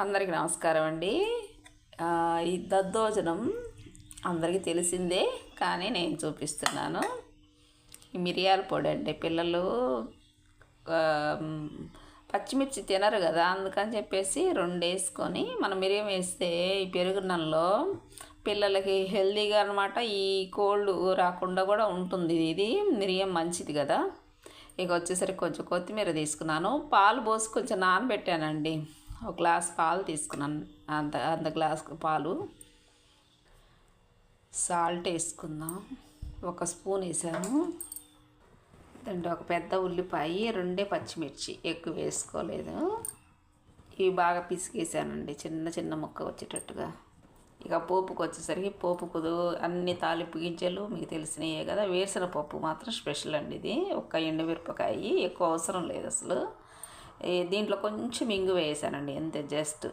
అందరికీ నమస్కారం అండి. ఈ దద్దోజనం అందరికీ తెలిసిందే, కానీ నేను చూపిస్తున్నాను. ఈ మిరియాల పొడి అండి. పిల్లలు పచ్చిమిర్చి తినరు కదా, అందుకని చెప్పేసి 2 వేసుకొని మనం మిరియం వేస్తే ఈ పెరుగున్నంలో పిల్లలకి హెల్తీగా అనమాట. ఈ కోల్డ్ రాకుండా కూడా ఉంటుంది. ఇది మిరియం మంచిది కదా. ఇక వచ్చేసరికి కొంచెం కొత్తిమీర తీసుకున్నాను. పాలు పోసి కొంచెం నానబెట్టానండి. ఒక గ్లాస్ పాలు తీసుకున్నాను. అంత గ్లాస్ పాలు. సాల్ట్ వేసుకుందాం. 1 స్పూన్ వేసాను. అంటే ఒక పెద్ద ఉల్లిపాయ, 2 పచ్చిమిర్చి, ఎక్కువ వేసుకోలేదు. ఇవి బాగా పిసికేసానండి, చిన్న చిన్న ముక్క వచ్చేటట్టుగా. ఇక పోపుకు వచ్చేసరికి పోపుకు అన్ని తాలింపు గింజలు మీకు తెలిసినయే కదా. వేరుశనగ పప్పు మాత్రం స్పెషల్ అండి. ఇది ఒక్క ఎండుమిరపకాయ, ఎక్కువ అవసరం లేదు అసలు. దీంట్లో కొంచెం ఇంగు వేసానండి, అంతే. జస్ట్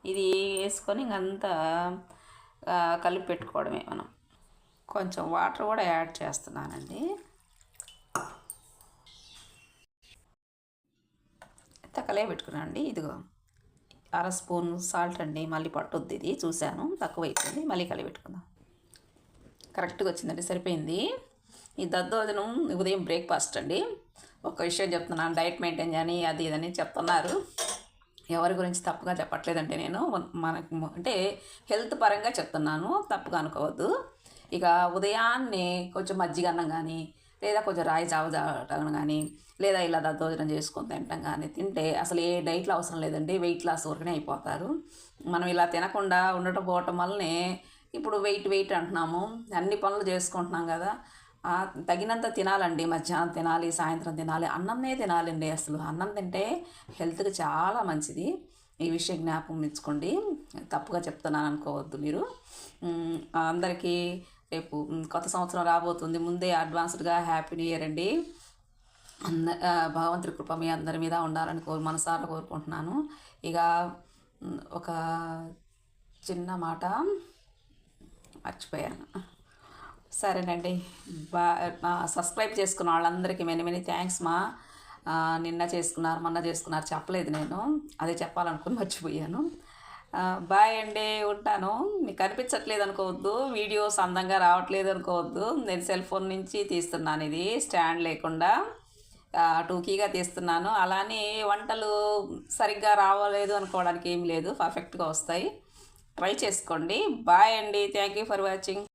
ఇది వేసుకొని ఇంకంతా కలిపి పెట్టుకోవడమే మనం. కొంచెం వాటర్ కూడా యాడ్ చేస్తున్నానండి. తక్కలే పెట్టుకున్నానండి. ఇదిగో 1/2 స్పూన్ సాల్ట్ అండి. మళ్ళీ పట్టుద్ది, ఇది చూశాను తక్కువ అయిపోయింది. మళ్ళీ కలిపి పెట్టుకుందాం. కరెక్ట్గా వచ్చిందండి, సరిపోయింది. ఈ దద్దోజనం ఉదయం బ్రేక్ఫాస్ట్ అండి. ఒక విషయం చెప్తున్నాను, డైట్ మెయింటైన్ చేయని అది ఇదని చెప్తున్నారు. ఎవరి గురించి తప్పుగా చెప్పట్లేదంటే నేను మనకు అంటే హెల్త్ పరంగా చెప్తున్నాను, తప్పుగా అనుకోవద్దు. ఇక ఉదయాన్నే కొంచెం మజ్జిగ అన్నం కానీ, లేదా కొంచెం రాయి జావ తాగడం కానీ, లేదా ఇలా దద్దోజనం చేసుకొని తింటాం కానీ తింటే అసలు ఏ డైట్లో అవసరం లేదండి. వెయిట్ లాస్ వరకునే అయిపోతారు. మనం ఇలా తినకుండా ఉండటం పోవటం వల్లనే ఇప్పుడు వెయిట్ అంటున్నాము. అన్ని పనులు చేసుకుంటున్నాం కదా. తగినంత తినాలండి. మధ్యాహ్నం తినాలి, సాయంత్రం తినాలి, అన్నంనే తినాలండి. అసలు అన్నం తింటే హెల్త్కి చాలా మంచిది. ఈ విషయం జ్ఞాపకం తెచ్చుకోండి. తప్పుగా చెప్తున్నాను అనుకోవద్దు మీరు. అందరికీ రేపు కొత్త సంవత్సరం రాబోతుంది. ముందే అడ్వాన్స్డ్గా హ్యాపీ న్యూ ఇయర్ అండి. భగవంతుడి కృప మీ అందరి మీద ఉండాలని మనసారా కోరుకుంటున్నాను. ఇక ఒక చిన్న మాట మర్చిపోయాను. సరేనండి. సబ్స్క్రైబ్ చేసుకున్న వాళ్ళందరికీ మెనీ థ్యాంక్స్ మా. నిన్న చేసుకున్నారు, మొన్న చేసుకున్నారు చెప్పలేదు నేను. అదే చెప్పాలనుకుని మర్చిపోయాను. బాయ్ అండి, ఉంటాను. మీకు కనిపించట్లేదు అనుకోవద్దు, వీడియోస్ అందంగా రావట్లేదు అనుకోవద్దు. నేను సెల్ ఫోన్ నుంచి తీస్తున్నాను, ఇది స్టాండ్ లేకుండా టూకీగా తీస్తున్నాను. అలానే వంటలు సరిగ్గా రావలేదు అనుకోవడానికి ఏం లేదు, పర్ఫెక్ట్గా వస్తాయి. ట్రై చేసుకోండి. బాయ్ అండి, థ్యాంక్ యూ ఫర్ వాచింగ్.